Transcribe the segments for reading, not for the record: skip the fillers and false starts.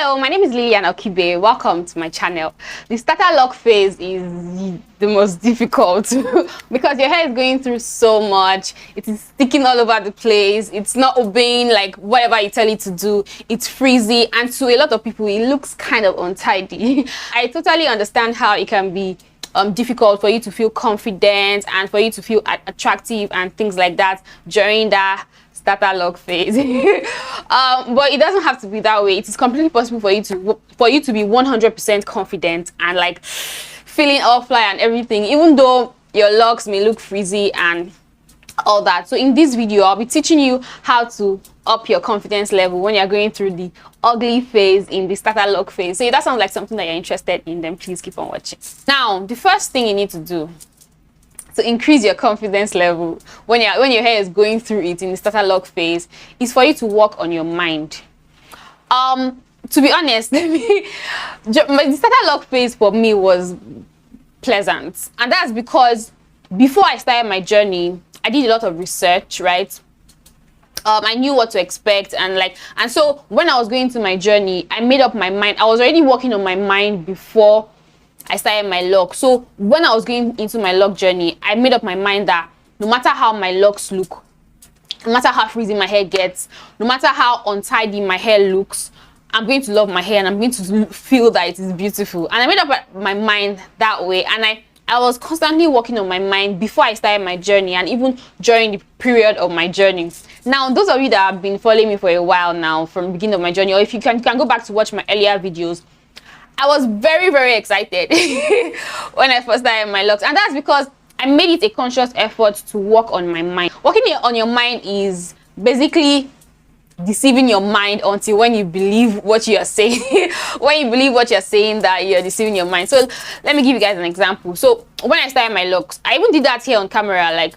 Hello, my name is Lilian Okibe. Welcome to my channel. The starter lock phase is the most difficult because your hair is going through so much. It is sticking all over the place. It's not obeying like whatever you tell it to do. It's frizzy, and to a lot of people it looks kind of untidy. I totally understand how it can be difficult for you to feel confident and for you to feel attractive and things like that during that starter lock phase. But it doesn't have to be that way. It is completely possible for you to be 100% confident and like feeling all fly and everything, even though your locks may look frizzy and all that. So in this video I'll be teaching you how to up your confidence level when you're going through the ugly phase in the starter lock phase. So if that sounds like something that you're interested in, then please keep on watching. Now, the first thing you need to do to increase your confidence level when your hair is going through it in the starter lock phase is for you to work on your mind. To be honest, the starter lock phase for me was pleasant, and that's because before I started my journey I did a lot of research, right? I knew what to expect, and so when I was going through my journey I made up my mind. I was already working on my mind before I started my lock. So when I was going into my lock journey, I made up my mind that no matter how my locks look, no matter how frizzy my hair gets, no matter how untidy my hair looks, I'm going to love my hair and I'm going to feel that it is beautiful. And I made up my mind that way, and I was constantly working on my mind before I started my journey and even during the period of my journey. Now, those of you that have been following me for a while now, from the beginning of my journey, or if you can go back to watch my earlier videos, I was very, very excited when I first started my locks, and that's because I made it a conscious effort to work on my mind. Working on your mind is basically deceiving your mind until when you believe what you are saying. When you believe what you're saying, that you're deceiving your mind. So let me give you guys an example. So when I started my locks, I even did that here on camera. Like,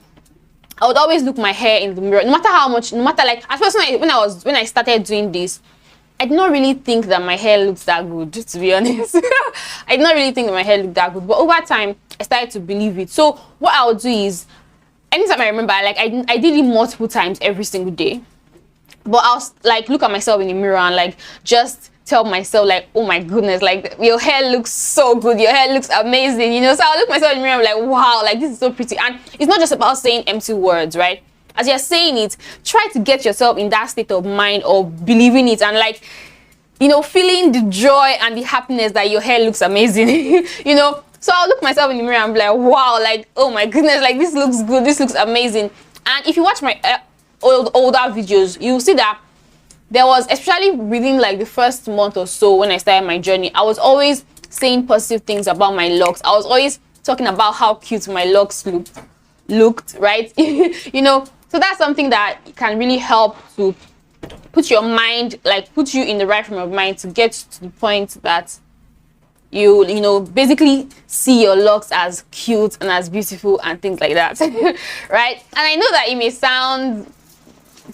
I would always look my hair in the mirror, no matter how much, no matter, like, at first when I started doing this, I did not really think that my hair looks that good, to be honest. I did not really think that my hair looked that good, but over time I started to believe it. So what I would do is, anytime I remember, like, I did it multiple times every single day, but I'll like look at myself in the mirror and like just tell myself like, oh my goodness, like, your hair looks so good, your hair looks amazing, you know. So I'll look myself in the mirror and I'm like, wow, like, this is so pretty. And it's not just about saying empty words, right? As you're saying it, try to get yourself in that state of mind of believing it and, like, you know, feeling the joy and the happiness that your hair looks amazing. You know, so I'll look myself in the mirror and be like, wow, like, oh my goodness, like, this looks good, this looks amazing. And if you watch my older videos, you'll see that there was, especially within like the first month or so when I started my journey, I was always saying positive things about my locks. I was always talking about how cute my locks looked, right? You know, so that's something that can really help to put your mind, like, put you in the right frame of mind to get to the point that you know, basically see your locks as cute and as beautiful and things like that. Right? And I know that it may sound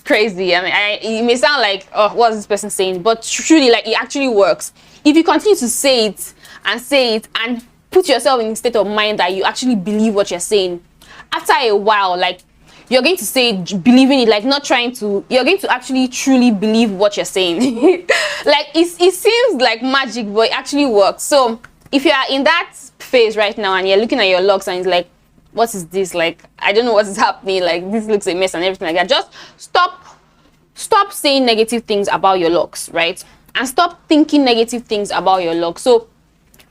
crazy, I mean, it may sound like, oh, what's this person saying? But truly, like, it actually works. If you continue to say it and put yourself in a state of mind that you actually believe what you're saying, after a while, like, you're going to say believing it, like, not trying to, you're going to actually truly believe what you're saying. Like, it seems like magic, but it actually works. So if you are in that phase right now and you're looking at your locks and it's like, what is this? Like, I don't know what is happening, like, this looks a mess and everything like that, just stop saying negative things about your locks, right? And stop thinking negative things about your locks. So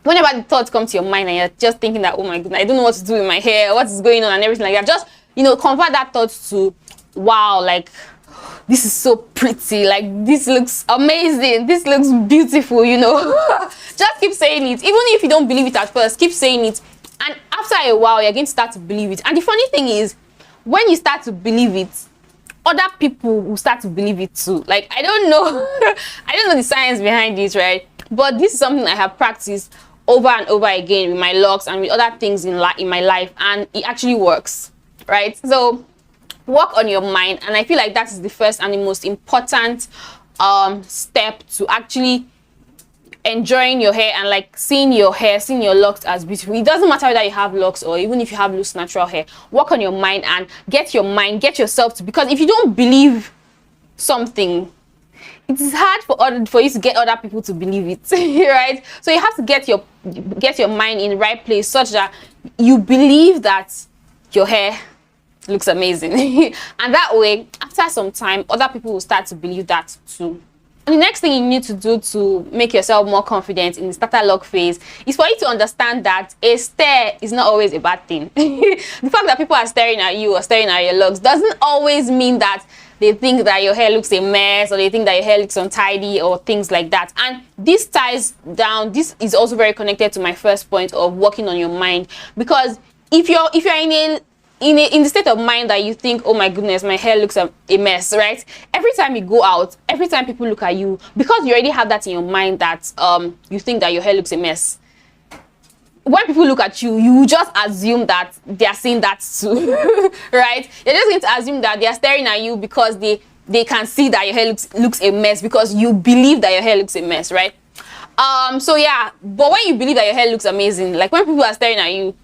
whenever the thoughts come to your mind and you're just thinking that, oh my goodness, I don't know what to do with my hair, what is going on and everything like that, just, you know, convert that thought to, wow, like, this is so pretty, like, this looks amazing, this looks beautiful, you know. Just keep saying it. Even if you don't believe it at first, keep saying it. And after a while, you're going to start to believe it. And the funny thing is, when you start to believe it, other people will start to believe it too. Like, I don't know, I don't know the science behind it, right? But this is something I have practiced over and over again with my locks and with other things in my life, and it actually works, right? So work on your mind, and I feel like that is the first and the most important step to actually enjoying your hair and, like, seeing your locks as beautiful. It doesn't matter whether you have locks or even if you have loose natural hair. Work on your mind and get yourself to, because if you don't believe something, it is hard for you to get other people to believe it, right? So you have to get your mind in the right place such that you believe that your hair looks amazing. And that way, after some time, other people will start to believe that too. And the next thing you need to do to make yourself more confident in the starter lock phase is for you to understand that a stare is not always a bad thing. The fact that people are staring at you or staring at your locks doesn't always mean that they think that your hair looks a mess, or they think that your hair looks untidy, or things like that. And this ties down, this is also very connected to my first point of working on your mind, because if you're in the state of mind that you think, oh my goodness, my hair looks a mess, right? Every time you go out, every time people look at you, because you already have that in your mind that you think that your hair looks a mess, when people look at you, you just assume that they are seeing that too, right? You're just going to assume that they are staring at you because they can see that your hair looks a mess, because you believe that your hair looks a mess, right? So yeah, but when you believe that your hair looks amazing, like when people are staring at you,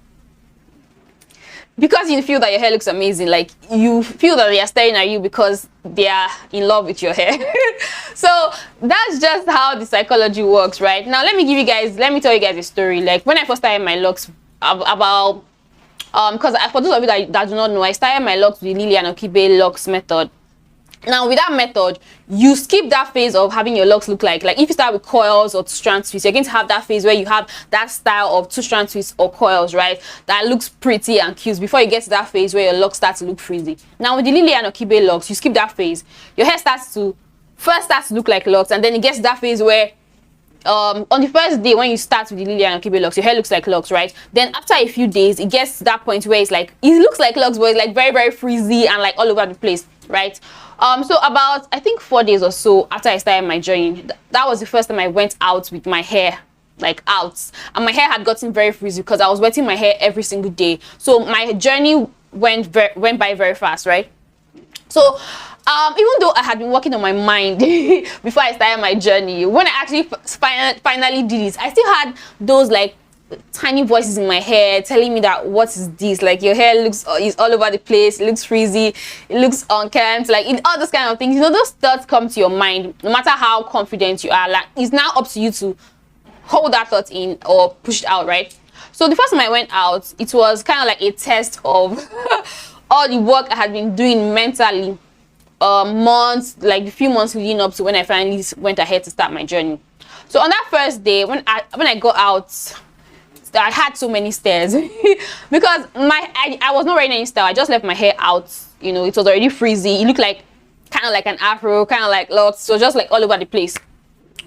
because you feel that your hair looks amazing, like you feel that they are staring at you because they are in love with your hair. So that's just how the psychology works, right? Now let me tell you guys a story. Like when I first started my locks, about because for those of you that do not know, I started my locks with Lilian Okibe locks method. Now with that method, you skip that phase of having your locks look like if you start with coils or two-strand twists, you're going to have that phase where you have that style of two-strand twists or coils, right? That looks pretty and cute before you get to that phase where your locks start to look frizzy. Now with the Lilian Okibe locks, you skip that phase. Your hair starts to look like locks, and then it gets to that phase where on the first day when you start with the Lilian Okibe locks, your hair looks like locks, right? Then after a few days, it gets to that point where it's like, it looks like locks, but it's like very, very frizzy and like all over the place, right? So about, I think 4 days or so after I started my journey, that was the first time I went out with my hair like out, and my hair had gotten very frizzy because I was wetting my hair every single day. So my journey went by very fast, right? So even though I had been working on my mind before I started my journey, when I actually finally did it, I still had those like tiny voices in my hair telling me that, what is this, like your hair is all over the place, it looks frizzy, it looks unkempt, like all those kind of things. You know, those thoughts come to your mind no matter how confident you are. Like it's now up to you to hold that thought in or push it out, right? So the first time I went out, it was kind of like a test of all the work I had been doing mentally, like the few months leading up to when I finally went ahead to start my journey. So on that first day, when I got out, I had so many stares because I was not wearing any style. I just left my hair out. You know, it was already frizzy. It looked like kind of like an afro, kind of like lots, so just like all over the place.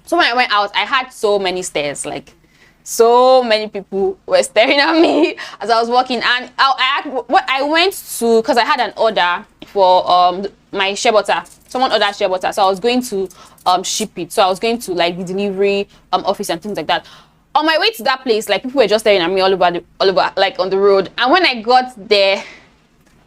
So when I went out, I had so many stares, like so many people were staring at me as I was walking. And I went to, because I had an order for my shea butter. Someone ordered shea butter, so I was going to ship it. So I was going to like the delivery office and things like that. On my way to that place, like people were just staring at me all over like on the road. And when I got there,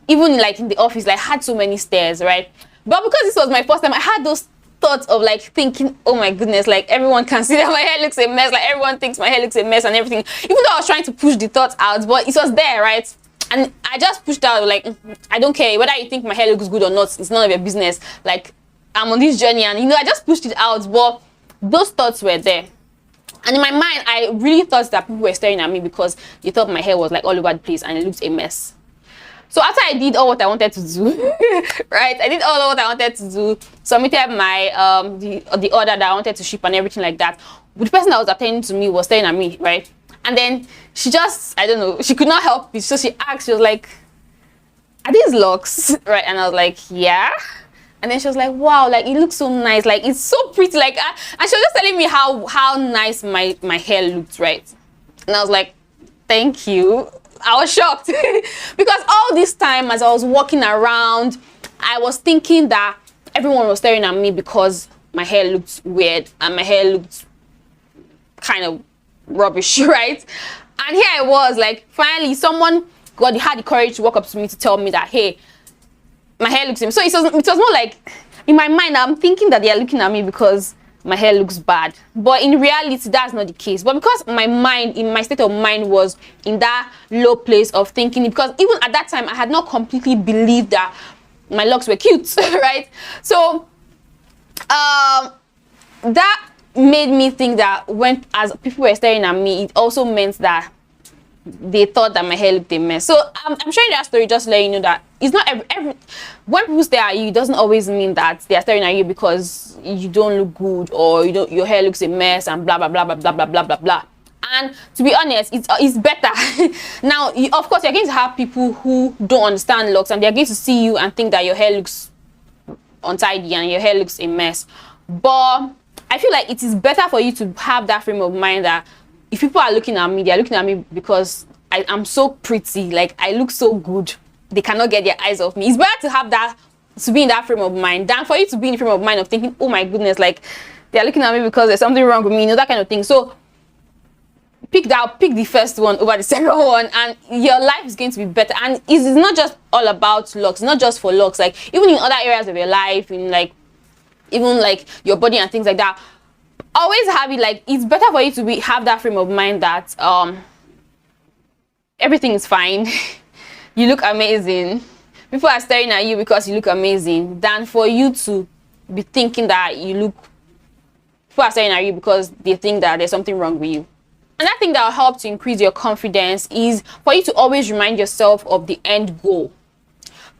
even like in the office, like I had so many stares, right? But because this was my first time, I had those thoughts of like thinking, oh my goodness, like everyone can see that my hair looks a mess, like everyone thinks my hair looks a mess and everything. Even though I was trying to push the thoughts out, but it was there, right? And I just pushed out like, I don't care whether you think my hair looks good or not, it's none of your business. Like I'm on this journey, and you know, I just pushed it out, but those thoughts were there. And in my mind, I really thought that people were staring at me because they thought my hair was like all over the place and it looked a mess. So after I did all what I wanted to do, right? I did all what I wanted to do, submitted my the order that I wanted to ship and everything like that. But the person that was attending to me was staring at me, right? And then she just, I don't know, she could not help it. So she asked, she was like, "Are these locks?" Right? And I was like, "Yeah." And then she was like, "Wow, like it looks so nice, like it's so pretty." Like, and she was just telling me how nice my hair looked, right? And I was like, "Thank you." I was shocked because all this time as I was walking around, I was thinking that everyone was staring at me because my hair looked weird and my hair looked kind of rubbish, right? And here I was, like, finally someone had the courage to walk up to me to tell me that, hey, my hair looks, so it was more like, in my mind, I'm thinking that they are looking at me because my hair looks bad, but in reality that's not the case. But because my state of mind was in that low place of thinking, because even at that time I had not completely believed that my locks were cute, right? So that made me think that when as people were staring at me, it also meant that they thought that my hair looked a mess. So I'm sharing that story just to let you know that it's not every when people stare at you, it doesn't always mean that they are staring at you because you don't look good or your hair looks a mess and blah blah blah blah blah blah blah blah blah. And to be honest, it's better. Now, of course, you're going to have people who don't understand locks and they're going to see you and think that your hair looks untidy and your hair looks a mess. But I feel like it is better for you to have that frame of mind that if people are looking at me, they're looking at me because I'm so pretty, like I look so good, they cannot get their eyes off me. It's better to have that, to be in that frame of mind, than for you to be in the frame of mind of thinking, oh my goodness, like they're looking at me because there's something wrong with me, that kind of thing. So pick the first one over the second one, and your life is going to be better. And it's not just all about locks, not just for locks, like even in other areas of your life, in like even like your body and things like that. Always have it like it's better for you to have that frame of mind that everything is fine. You look amazing, people are staring at you because you look amazing, than for you to be thinking that people are staring at you because they think that there's something wrong with you. Another thing that will help to increase your confidence is for you to always remind yourself of the end goal.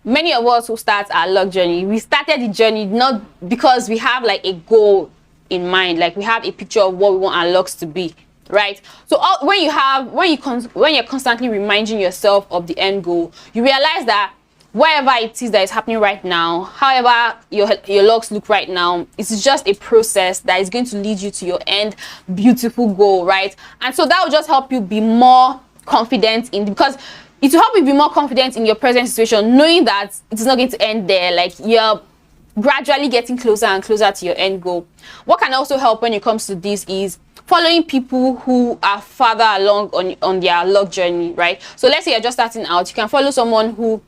Many of us who start our lock journey, we started the journey not because we have like a goal in mind, like we have a picture of what we want our locks to be, right? So when you're constantly reminding yourself of the end goal, you realize that whatever it is that is happening right now, however your locks look right now, it's just a process that is going to lead you to your end beautiful goal, right? And so that will just help you be more confident because it will help you be more confident in your present situation, knowing that it is not going to end there. Like you're gradually getting closer and closer to your end goal. What can also help when it comes to this is following people who are farther along on their lock journey, right? So let's say you're just starting out, you can follow someone who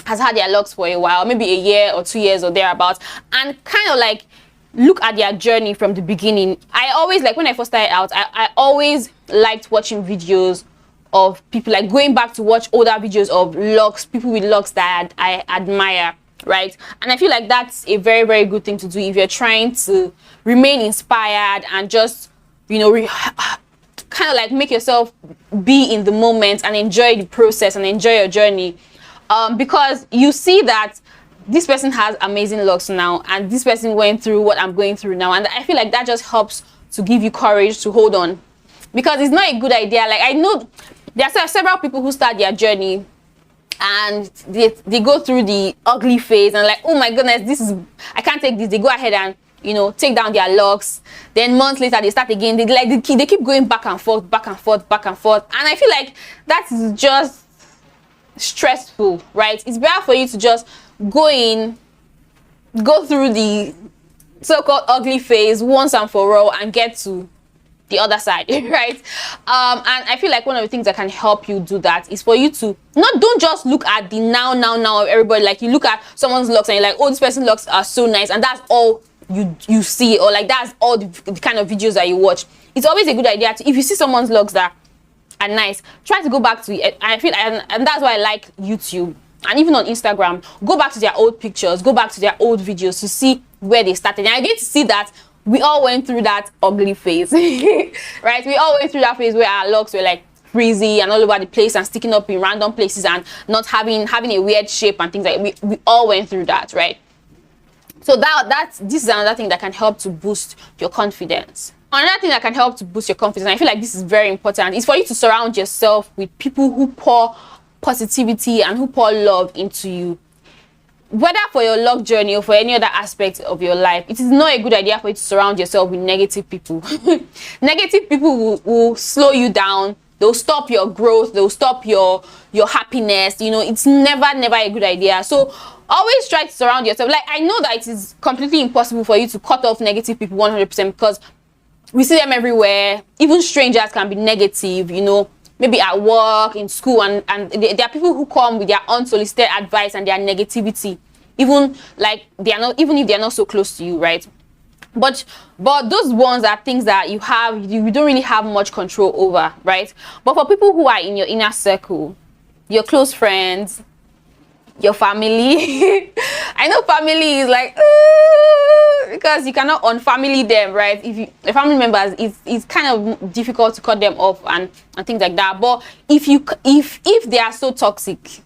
has had their locks for a while, maybe a year or 2 years or thereabouts, and kind of like look at their journey from the beginning. I always, like when I first started out, I always liked watching videos of people, like going back to watch older videos of locks, people with locks that I admire, right? And I feel like that's a very, very good thing to do if you're trying to remain inspired and just, kind of like make yourself be in the moment and enjoy the process and enjoy your journey. Because you see that this person has amazing locks now and this person went through what I'm going through now, and I feel like that just helps to give you courage to hold on, because it's not a good idea. Like I know there are several people who start their journey and they go through the ugly phase and like, oh my goodness, I can't take this. They go ahead and take down their locks, then months later they start again. They keep going back and forth, back and forth, back and forth, and I feel like that is just stressful, right? It's better for you to just go through the so-called ugly phase once and for all and get to the other side, right? And I feel like one of the things that can help you do that is for you to don't just look at the now of everybody. Like you look at someone's locks and you're like, oh, this person's locks are so nice, and that's all you see, or like that's all the kind of videos that you watch. It's always a good idea to, if you see someone's locks that are nice, try to go back to it. I feel, and that's why I like YouTube and even on Instagram, go back to their old pictures, go back to their old videos to see where they started. And I get to see that we all went through that ugly phase, right? We all went through that phase where our locks were like frizzy and all over the place and sticking up in random places and not having a weird shape and things like that. We all went through that, right? So this is another thing that can help to boost your confidence. Another thing that can help to boost your confidence, and I feel like this is very important, is for you to surround yourself with people who pour positivity and who pour love into you. Whether for your lock journey or for any other aspect of your life, it is not a good idea for you to surround yourself with negative people. Negative people will slow you down. They'll stop your growth. They'll stop your happiness. It's never a good idea. So always try to surround yourself. Like, I know that it is completely impossible for you to cut off negative people 100% because we see them everywhere. Even strangers can be negative, maybe at work, in school, and there are people who come with their unsolicited advice and their negativity, even if they're not so close to you, right? But those ones are things that you don't really have much control over, right? But for people who are in your inner circle, your close friends, your family. I know family is like because you cannot unfamily them, right? If you the family members, it's kind of difficult to cut them off and things like that. But if they are so toxic,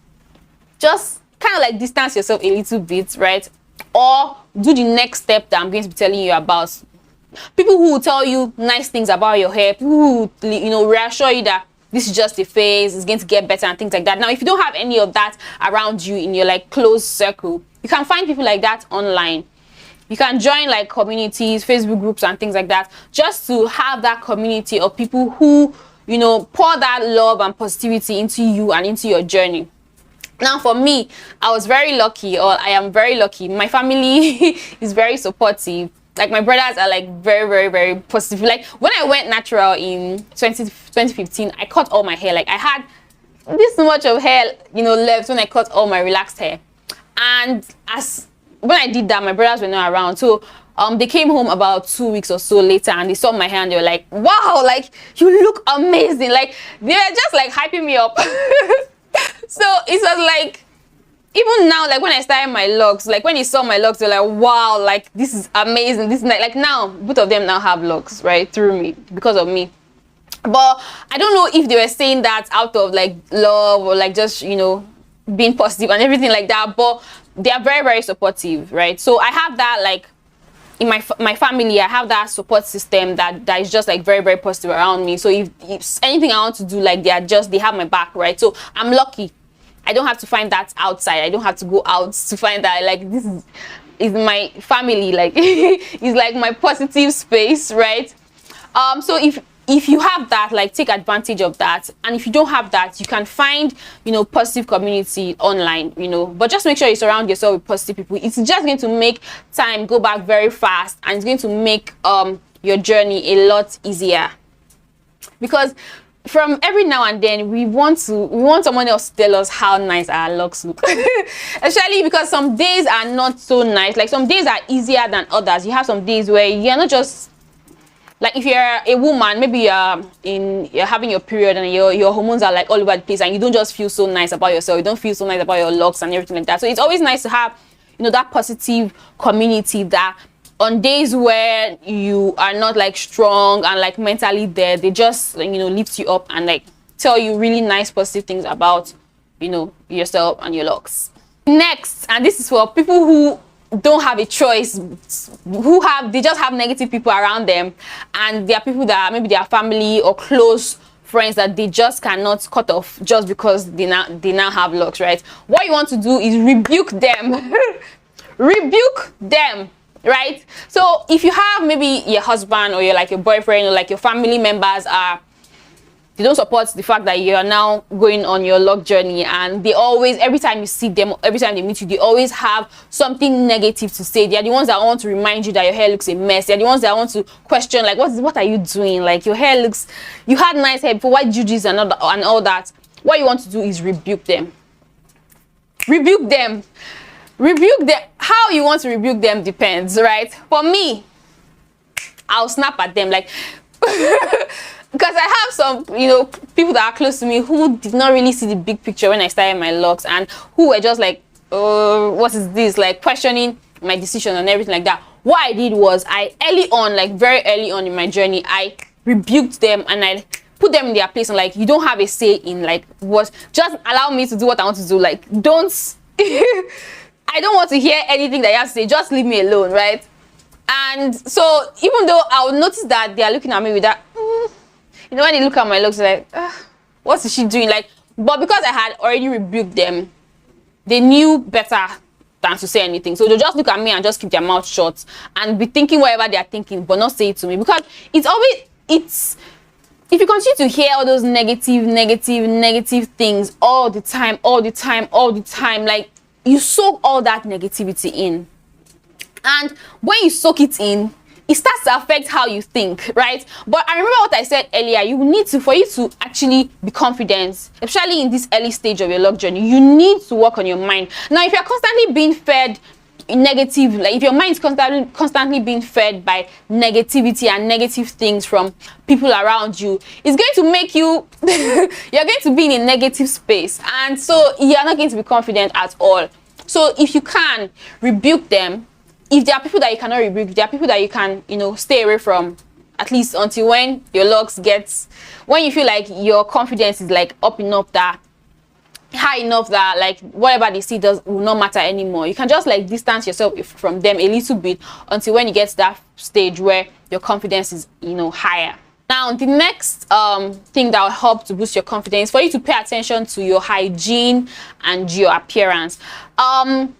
just kind of like distance yourself a little bit, right? Or do the next step that I'm going to be telling you about. People who will tell you nice things about your hair, people who, you know, reassure you that this is just a phase, it's going to get better and things like that. Now, if you don't have any of that around you in your like close circle, you can find people like that online. You can join like communities, Facebook groups and things like that, just to have that community of people who, you know, pour that love and positivity into you and into your journey. Now, for me, I was very lucky, or I am very lucky. My family is very supportive. Like, my brothers are like very, very, very positive. Like, when I went natural in 2015, I cut all my hair. Like, I had this much of hair, you know, left when I cut all my relaxed hair. And when I did that, my brothers were not around. So they came home about 2 weeks or so later, and they saw my hair and they were like, wow, like, you look amazing. Like, they were just like hyping me up. So it was like, even now, like when I started my locks, like when you saw my locks, they're like, wow, like this is amazing. This is like now, both of them now have locks, right, through me, because of me. But I don't know if they were saying that out of like love or like just, you know, being positive and everything like that. But they are very, very supportive, right? So I have that like in my family, I have that support system that is just like very, very positive around me. So if anything I want to do, like they have my back, right? So I'm lucky. I don't have to find that outside. I don't have to go out to find that. Like, this is my family. Like, it's like my positive space, right? So if you have that, like, take advantage of that. And if you don't have that, you can find, you know, positive community online, you know. But just make sure you surround yourself with positive people. It's just going to make time go back very fast, and it's going to make your journey a lot easier. Because from every now and then, we want someone else to tell us how nice our locks look. Especially because some days are not so nice. Like, some days are easier than others. You have some days where you're not just like, if you're a woman, maybe you're having your period and your hormones are like all over the place, and you don't just feel so nice about yourself. You don't feel so nice about your locks and everything like that. So it's always nice to have, you know, that positive community that on days where you are not like strong and like mentally there, they just, you know, lift you up and like tell you really nice positive things about, you know, yourself and your locks. Next, and this is for people who don't have a choice, they just have negative people around them, and there are people that maybe their family or close friends that they just cannot cut off just because they now have locks, right? What you want to do is rebuke them. Rebuke them. Right? So if you have maybe your husband or your like your boyfriend or like your family members they don't support the fact that you are now going on your lock journey, and they always, every time you see them, every time they meet you, they always have something negative to say. They are the ones that want to remind you that your hair looks a mess. They're the ones that want to question, like, what are you doing? Like, your hair looks, you had nice hair before, why did you do this and all that? What you want to do is rebuke them. Rebuke them. Rebuke them. How you want to rebuke them depends, right? For me, I'll snap at them, like, because I have some, you know, people that are close to me who did not really see the big picture when I started my locks, and who were just like, what is this? Like, questioning my decision and everything like that. What I did was, early on, like very early on in my journey, I rebuked them and I put them in their place, and like, you don't have a say in like what, just allow me to do what I want to do. Like, don't I don't want to hear anything that you have to say, just leave me alone, right? And so even though I would notice that they are looking at me with that, you know, when they look at my looks, like, what is she doing? Like, but because I had already rebuked them, they knew better than to say anything. So they'll just look at me and just keep their mouth shut and be thinking whatever they are thinking, but not say it to me. Because if you continue to hear all those negative things all the time, like, you soak all that negativity in. And when you soak it in, it starts to affect how you think, right? But I remember what I said earlier, for you to actually be confident, especially in this early stage of your lock journey, you need to work on your mind. Now, if you're constantly being fed negative, like if your mind is constantly being fed by negativity and negative things from people around you, it's going to make you you're going to be in a negative space, and so you're not going to be confident at all. So if you can rebuke them, if there are people that you cannot rebuke, if there are people that you can, you know, stay away from, at least until when your locks gets, when you feel like your confidence is like up enough, that high enough that like whatever they see will not matter anymore. You can just like distance yourself from them a little bit until when you get to that stage where your confidence is, you know, higher. Now the next thing that will help to boost your confidence, for you to pay attention to your hygiene and your appearance, and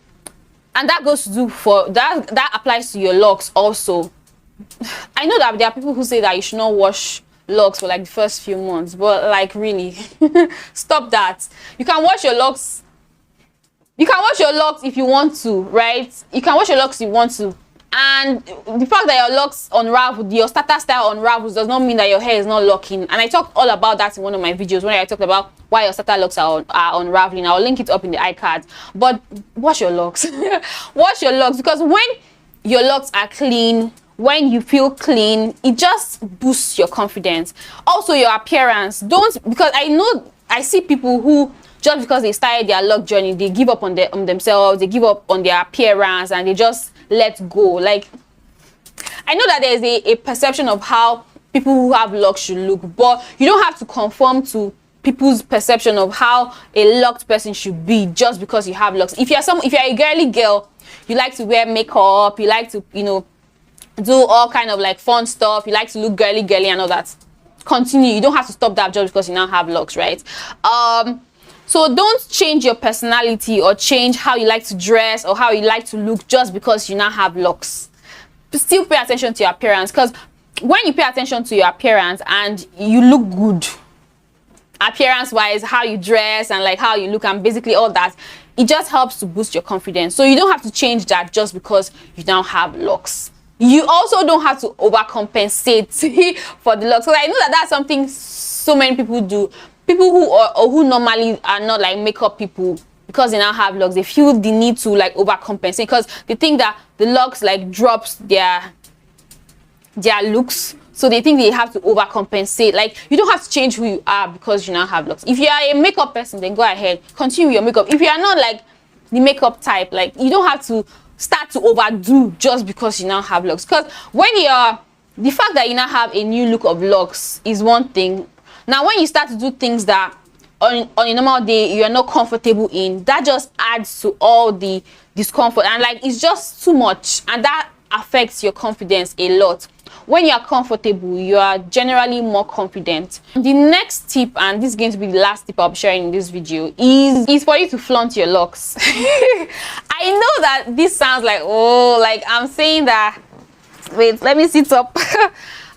that goes to do for that applies to your locks also. I know that there are people who say that you should not wash locks for like the first few months, but like really stop that. You can wash your locks if you want to, right? You can wash your locks if you want to, and the fact that your locks unravel, your starter style unravels, does not mean that your hair is not locking. And I talked all about that in one of my videos when I talked about why your starter locks are unraveling. I'll link it up in the iCard. But wash your locks. Wash your locks, because when your locks are clean, when you feel clean, it just boosts your confidence. Also your appearance. Because I see people who, just because they started their lock journey, they give up on themselves, they give up on their appearance, and they just let go. Like, I know that there's a perception of how people who have locks should look, but you don't have to conform to people's perception of how a locked person should be just because you have locks. If you're a girly girl, you like to wear makeup, you like to, you know, do all kind of like fun stuff, you like to look girly and all that, continue. You don't have to stop that just because you now have locks, right? So don't change your personality or change how you like to dress or how you like to look just because you now have locks. Still pay attention to your appearance, because when you pay attention to your appearance and you look good appearance wise, how you dress and like how you look and basically all that, it just helps to boost your confidence. So you don't have to change that just because you now have locks. You also don't have to overcompensate for the locks. So I know that that's something so many people do. People who normally are not like makeup people, because they now have locks, they feel the need to like overcompensate because they think that the locks like drops their looks. So they think they have to overcompensate. Like, you don't have to change who you are because you now have locks. If you are a makeup person, then go ahead, continue your makeup. If you are not like the makeup type, like, you don't have to start to overdo just because you now have locks. Because the fact that you now have a new look of locks is one thing. Now when you start to do things that on a normal day you are not comfortable in, that just adds to all the discomfort, and like it's just too much, and that affects your confidence a lot. When you are comfortable, you are generally more confident. The next tip, and this is going to be the last tip I'll be sharing in this video, is for you to flaunt your locks. I know that this sounds like, oh, like I'm saying that, wait, let me sit up.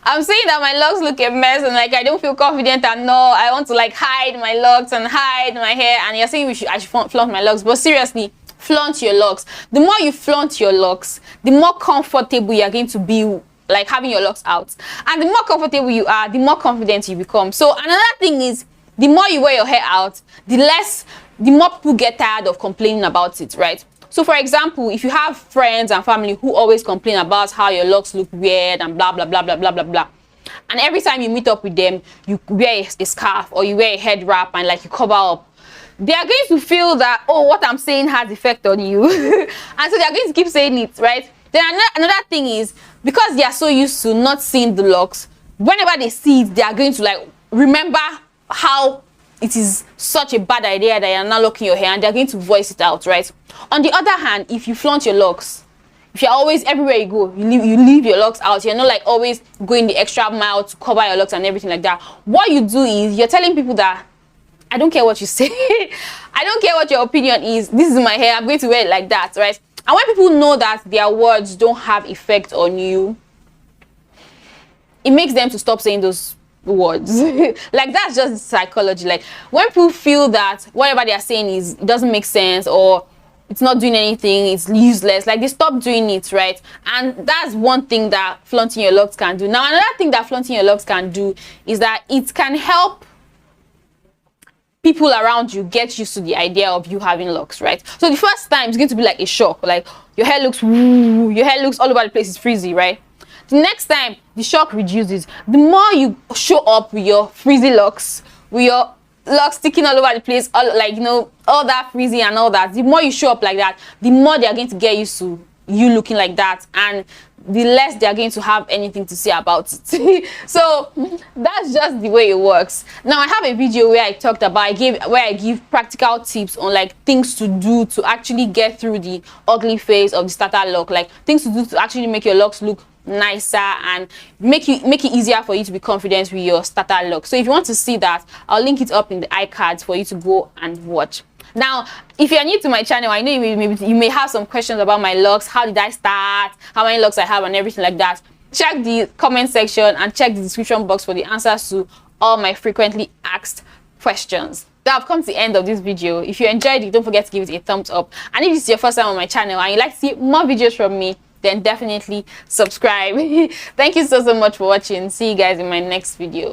I'm saying that my locks look a mess and like I don't feel confident and no, I want to like hide my locks and hide my hair, and you're saying I should flaunt my locks. But seriously, flaunt your locks. The more you flaunt your locks, the more comfortable you're going to be like having your locks out, and the more comfortable you are, the more confident you become. So another thing is, the more you wear your hair out, the more people get tired of complaining about it, right? So for example, if you have friends and family who always complain about how your locks look weird and blah blah blah blah blah blah blah, and every time you meet up with them, you wear a scarf or you wear a head wrap and like you cover up, they are going to feel that, oh, what I'm saying has effect on you. And so they are going to keep saying it, right? Then another thing is, because they are so used to not seeing the locks, whenever they see it, they are going to like remember how it is such a bad idea that you're not locking your hair, and they're going to voice it out, right? On the other hand, if you flaunt your locks, if you're always, everywhere you go, you leave your locks out, you're not like always going the extra mile to cover your locks and everything like that, what you do is you're telling people that, I don't care what you say, I don't care what your opinion is, this is my hair, I'm going to wear it like that, right? And when people know that their words don't have effect on you, it makes them to stop saying those words. Like, that's just psychology. Like, when people feel that whatever they are saying it doesn't make sense, or it's not doing anything, it's useless, like they stop doing it, right? And that's one thing that flaunting your locks can do. Now another thing that flaunting your locks can do is that it can help people around you get used to the idea of you having locks, right? So the first time it's going to be like a shock, like your hair looks all over the place, it's frizzy, right? The next time the shock reduces. The more you show up with your frizzy locks, with your locks sticking all over the place, all like, you know, all that frizzy and all that, the more you show up like that, the more they are going to get used to you looking like that, and the less they are going to have anything to say about it. So that's just the way it works. Now I have a video where I talked about, where I give practical tips on like things to do to actually get through the ugly phase of the starter lock, like things to do to actually make your locks look nicer and make it easier for you to be confident with your starter lock. So if you want to see that, I'll link it up in the iCards for you to go and watch. Now, if you're new to my channel, I know you may have some questions about my locks. How did I start? How many locks I have and everything like that. Check the comment section and check the description box for the answers to all my frequently asked questions. So I've come to the end of this video. If you enjoyed it, don't forget to give it a thumbs up. And if this is your first time on my channel and you'd like to see more videos from me, then definitely subscribe. Thank you so much for watching. See you guys in my next video.